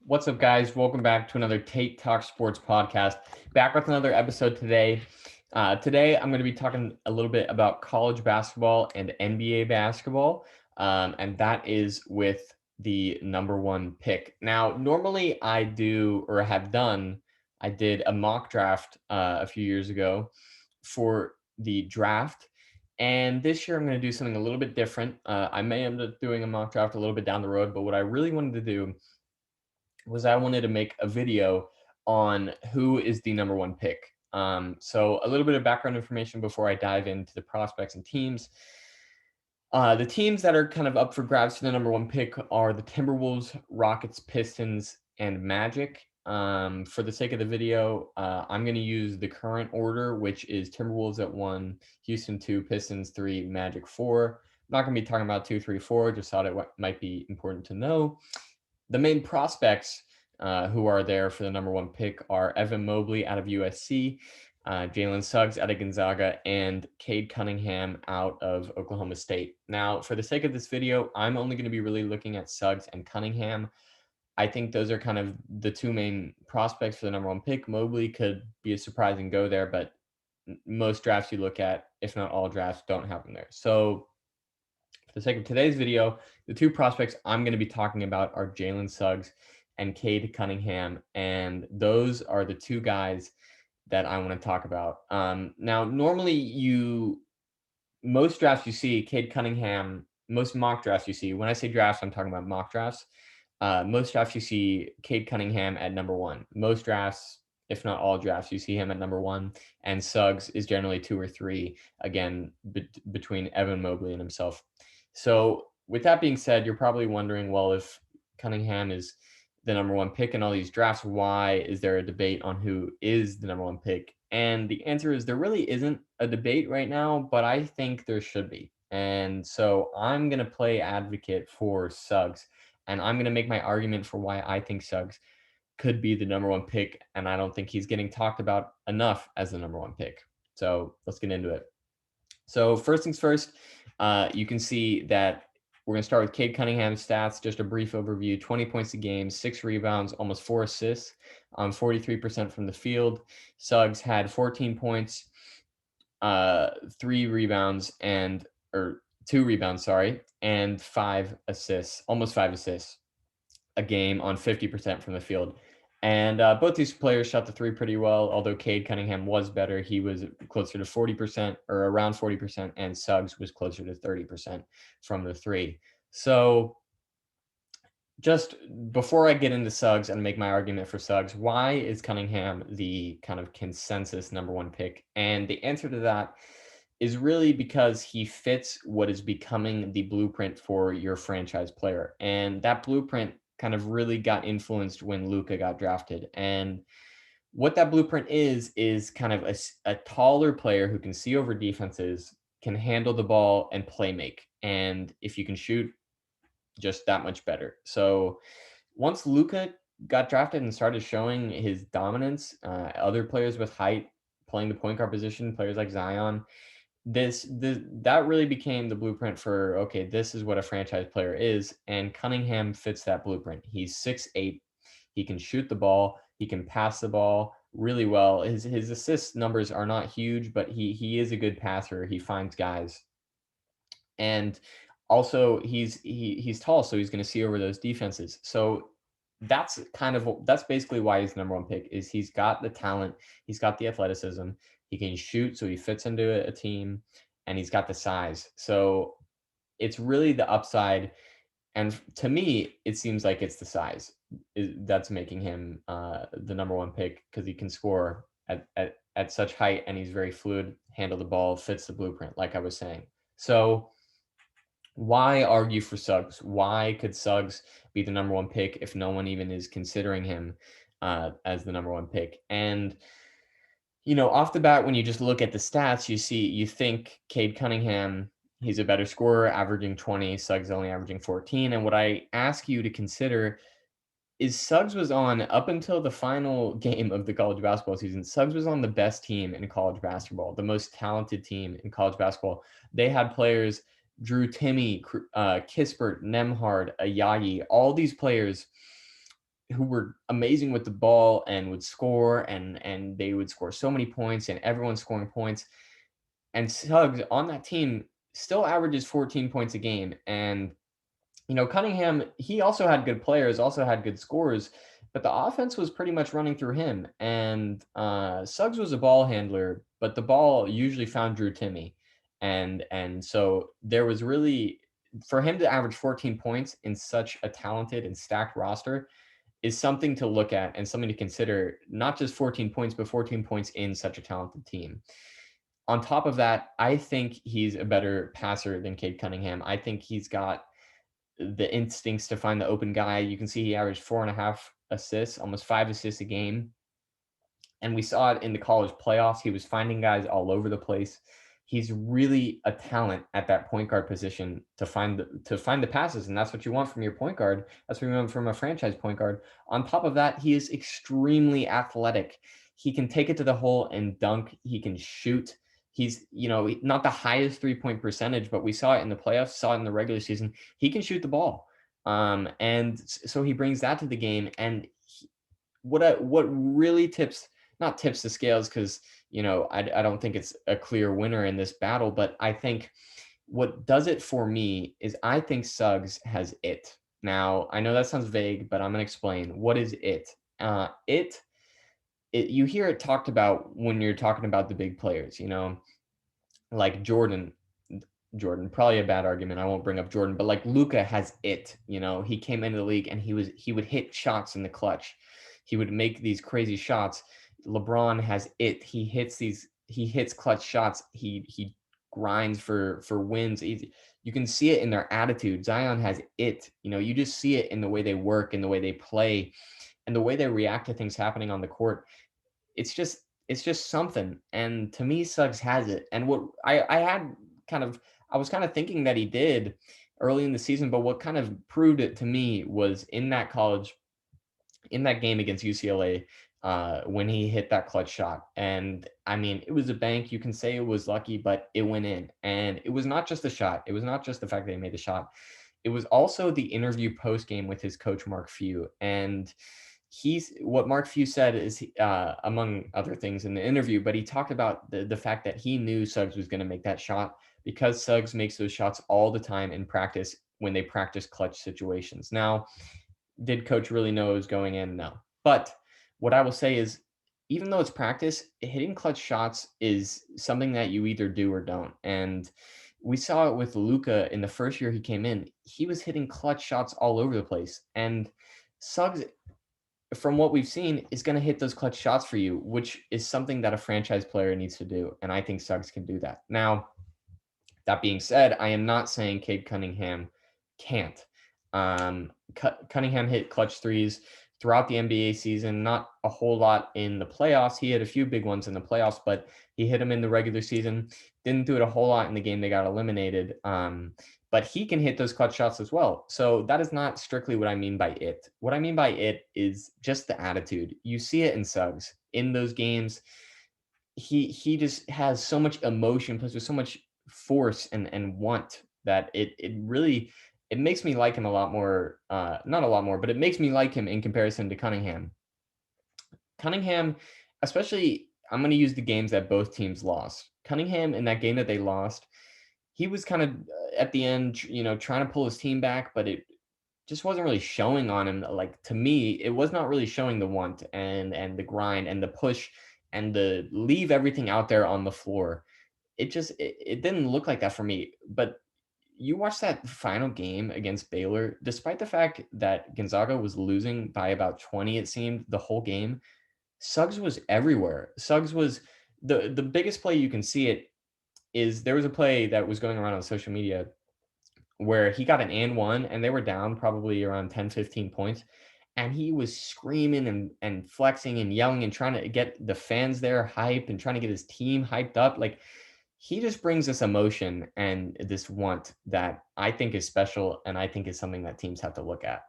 What's up, guys? Welcome back to another Tate Talk Sports podcast. Back with another episode today. Today, I'm going to be talking a little bit about college basketball and NBA basketball, and that is with the number one pick. Now, normally I do or have done, I did a mock draft a few years ago for the draft. And this year, I'm going to do something a little bit different. I may end up doing a mock draft a little bit down the road, but what I really wanted to do was I wanted to make a video on who is the number one pick. So a little bit of background information before I dive into the prospects and teams. The teams that are kind of up for grabs for the number one pick are the Timberwolves, Rockets, Pistons, and Magic. For the sake of the video, I'm going to use the current order, which is Timberwolves at 1, Houston 2, Pistons 3, Magic 4. I'm not going to be talking about 2, 3, 4. Just thought it might be important to know. The main prospects who are there for the number one pick are Evan Mobley out of USC, Jalen Suggs out of Gonzaga, and Cade Cunningham out of Oklahoma State. Now, for the sake of this video, I'm only going to be really looking at Suggs and Cunningham. I think those are kind of the two main prospects for the number one pick. Mobley could be a surprising go there, but most drafts you look at, if not all drafts, don't have him there. So for the sake of today's video, the two prospects I'm going to be talking about are Jalen Suggs and Cade Cunningham, and those are the two guys that I want to talk about. Now, normally most drafts you see Cade Cunningham, most mock drafts you see. When I say drafts, I'm talking about mock drafts. Most drafts you see Cade Cunningham at number one. Most drafts, if not all drafts, you see him at number one, and Suggs is generally 2 or 3. Again, between Evan Mobley and himself. So, with that being said, you're probably wondering, well, if Cunningham is the number one pick in all these drafts, why is there a debate on who is the number one pick? And the answer is there really isn't a debate right now, but I think there should be. And so I'm going to play advocate for Suggs, and I'm going to make my argument for why I think Suggs could be the number one pick. And I don't think he's getting talked about enough as the number one pick. So let's get into it. So first things first, you can see that we're going to start with Cade Cunningham's stats. Just a brief overview: 20 points a game, 6 rebounds, almost 4 assists, 43% from the field. Suggs had 14 points, 3 rebounds, or 2 rebounds, sorry, and 5 assists, almost 5 assists a game on 50% from the field. And both these players shot the three pretty well, although Cade Cunningham was better. He was closer to 40% or around 40%, and Suggs was closer to 30% from the three. So just before I get into Suggs and make my argument for Suggs, why is Cunningham the kind of consensus number one pick? And the answer to that is really because he fits what is becoming the blueprint for your franchise player. And that blueprint kind of really got influenced when Luka got drafted. And what that blueprint is kind of a taller player who can see over defenses, can handle the ball and play make. And if you can shoot, just that much better. So once Luka got drafted and started showing his dominance, other players with height playing the point guard position, players like Zion, that really became the blueprint for, okay, this is what a franchise player is, and Cunningham fits that blueprint. He's 6'8", he can shoot the ball, he can pass the ball really well. His assist numbers are not huge, but he is a good passer. He finds guys, and also he's tall, so he's going to see over those defenses. So that's basically why he's number one pick. Is he's got the talent, he's got the athleticism, he can shoot, so he fits into a team, and he's got the size. So it's really the upside, and to me, it seems like it's the size that's making him the number one pick, because he can score at such height, and he's very fluid, handle the ball, fits the blueprint, like I was saying. So why argue for Suggs? Why could Suggs be the number one pick if no one even is considering him as the number one pick? And off the bat, when you just look at the stats, you think Cade Cunningham, he's a better scorer, averaging 20. Suggs only averaging 14. And what I ask you to consider is Suggs was on, up until the final game of the college basketball season, Suggs was on the best team in college basketball, the most talented team in college basketball. They had players, Drew Timme, Kispert, Nembhard, Ayayi, all these players who were amazing with the ball and would score, and they would score so many points, and everyone's scoring points. And Suggs on that team still averages 14 points a game. And Cunningham, he also had good players, also had good scores, but the offense was pretty much running through him. And Suggs was a ball handler, but the ball usually found Drew Timme. And so there was really, for him to average 14 points in such a talented and stacked roster is something to look at and something to consider, not just 14 points, but 14 points in such a talented team. On top of that, I think he's a better passer than Cade Cunningham. I think he's got the instincts to find the open guy. You can see he averaged 4.5 assists, almost 5 assists a game. And we saw it in the college playoffs. He was finding guys all over the place. He's really a talent at that point guard position to find the passes, and that's what you want from your point guard. That's what you want from a franchise point guard. On top of that, he is extremely athletic. He can take it to the hole and dunk. He can shoot. He's, not the highest 3-point percentage, but we saw it in the playoffs, saw it in the regular season. He can shoot the ball. And so he brings that to the game. And what really not tips the scales, because I don't think it's a clear winner in this battle, but I think what does it for me is I think Suggs has it. Now, I know that sounds vague, but I'm going to explain. What is it? You hear it talked about when you're talking about the big players, like Jordan, probably a bad argument. I won't bring up Jordan, but like Luka has it. He came into the league and he would hit shots in the clutch. He would make these crazy shots. LeBron has it. He hits clutch shots. He grinds for wins. You can see it in their attitude. Zion has it. You just see it in the way they work, in the way they play, and the way they react to things happening on the court. It's just something. And to me, Suggs has it. And what I was kind of thinking that he did early in the season, but what kind of proved it to me was in that game against UCLA, when he hit that clutch shot. And I mean, it was a bank. You can say it was lucky, but it went in. And it was not just the shot. It was not just the fact that he made the shot. It was also the interview post game with his coach, Mark Few. And what Mark Few said is, among other things in the interview, but he talked about the fact that he knew Suggs was going to make that shot because Suggs makes those shots all the time in practice when they practice clutch situations. Now, did coach really know it was going in? No. But what I will say is, even though it's practice, hitting clutch shots is something that you either do or don't. And we saw it with Luka in the first year he came in. He was hitting clutch shots all over the place. And Suggs, from what we've seen, is going to hit those clutch shots for you, which is something that a franchise player needs to do. And I think Suggs can do that. Now, that being said, I am not saying Cade Cunningham can't. Cunningham hit clutch threes throughout the NBA season, not a whole lot in the playoffs. He had a few big ones in the playoffs, but he hit them in the regular season. Didn't do it a whole lot in the game they got eliminated. But he can hit those clutch shots as well. So that is not strictly what I mean by it. What I mean by it is just the attitude. You see it in Suggs in those games. He just has so much emotion, plus with so much force and want that it really it makes me like him a lot more. Not a lot more, but it makes me like him in comparison to Cunningham. Cunningham, especially, I'm going to use the games that both teams lost. Cunningham, in that game that they lost, he was kind of at the end, trying to pull his team back, but it just wasn't really showing on him. Like, to me, it was not really showing the want and the grind and the push and the leave everything out there on the floor. It didn't look like that for me. But you watch that final game against Baylor, despite the fact that Gonzaga was losing by about 20, it seemed, the whole game, Suggs was everywhere. Suggs was the biggest play. You can see it is there was a play that was going around on social media where he got an and one and they were down probably around 10, 15 points. And he was screaming and flexing and yelling and trying to get the fans there hype and trying to get his team hyped up. Like, he just brings this emotion and this want that I think is special, and I think is something that teams have to look at.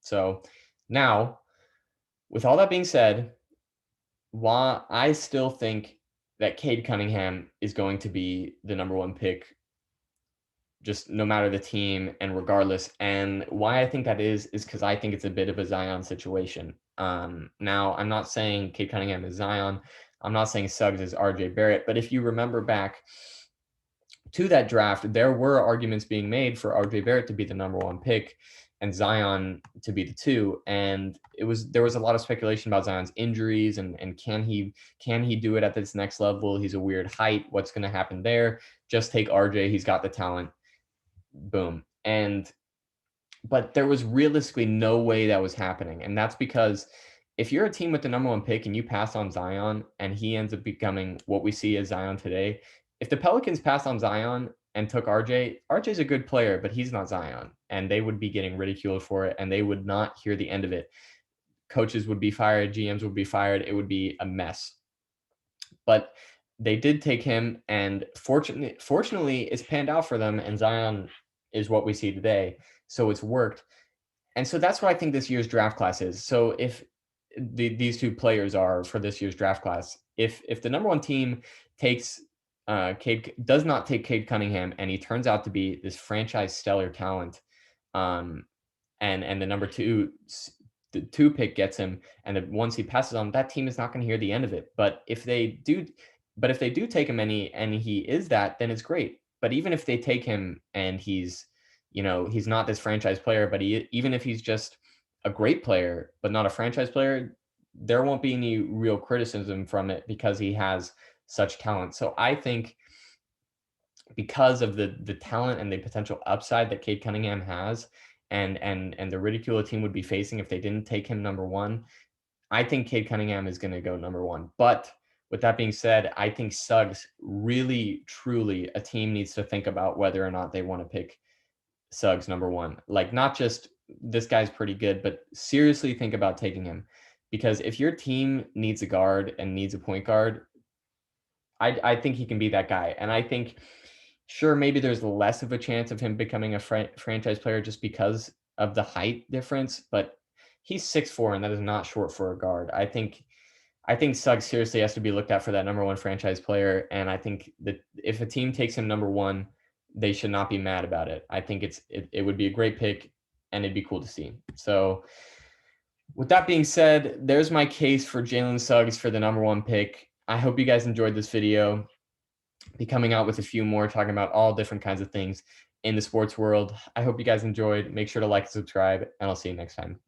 So now, with all that being said, why I still think that Cade Cunningham is going to be the number one pick just no matter the team and regardless. And why I think that is because I think it's a bit of a Zion situation. Now, I'm not saying Cade Cunningham is Zion. I'm not saying Suggs is RJ Barrett. But if you remember back to that draft, there were arguments being made for RJ Barrett to be the number one pick and Zion to be the two. And there was a lot of speculation about Zion's injuries and can he do it at this next level? He's a weird height. What's going to happen there? Just take RJ. He's got the talent. Boom. But there was realistically no way that was happening. And that's because if you're a team with the number one pick and you pass on Zion and he ends up becoming what we see as Zion today, if the Pelicans pass on Zion and took RJ's a good player, but he's not Zion. And they would be getting ridiculed for it and they would not hear the end of it. Coaches would be fired, GMs would be fired. It would be a mess. But they did take him, and fortunately, it's panned out for them, and Zion is what we see today. So it's worked. And so that's what I think this year's draft class is. So if these two players are for this year's draft class, if the number one team takes does not take Cade Cunningham and he turns out to be this franchise stellar talent, and the number the two pick gets him, and once he passes on, that team is not going to hear the end of it. But if they do take him and he is that, then it's great. But even if they take him and he's not this franchise player, but even if he's just a great player, but not a franchise player, there won't be any real criticism from it because he has such talent. So I think because of the talent and the potential upside that Cade Cunningham has, and the ridicule a team would be facing if they didn't take him number one, I think Cade Cunningham is going to go number one. But with that being said, I think Suggs really, truly, a team needs to think about whether or not they want to pick Suggs number one. Like, not just this guy's pretty good, but seriously think about taking him. Because if your team needs a guard and needs a point guard, I think he can be that guy. And I think, sure, maybe there's less of a chance of him becoming a franchise player just because of the height difference, but he's 6'4", and that is not short for a guard. I think Suggs seriously has to be looked at for that number one franchise player. And I think that if a team takes him number one, they should not be mad about it. I think it would be a great pick and it'd be cool to see. So with that being said, there's my case for Jalen Suggs for the number one pick. I hope you guys enjoyed this video. Be coming out with a few more talking about all different kinds of things in the sports world. I hope you guys enjoyed. Make sure to like and subscribe, and I'll see you next time.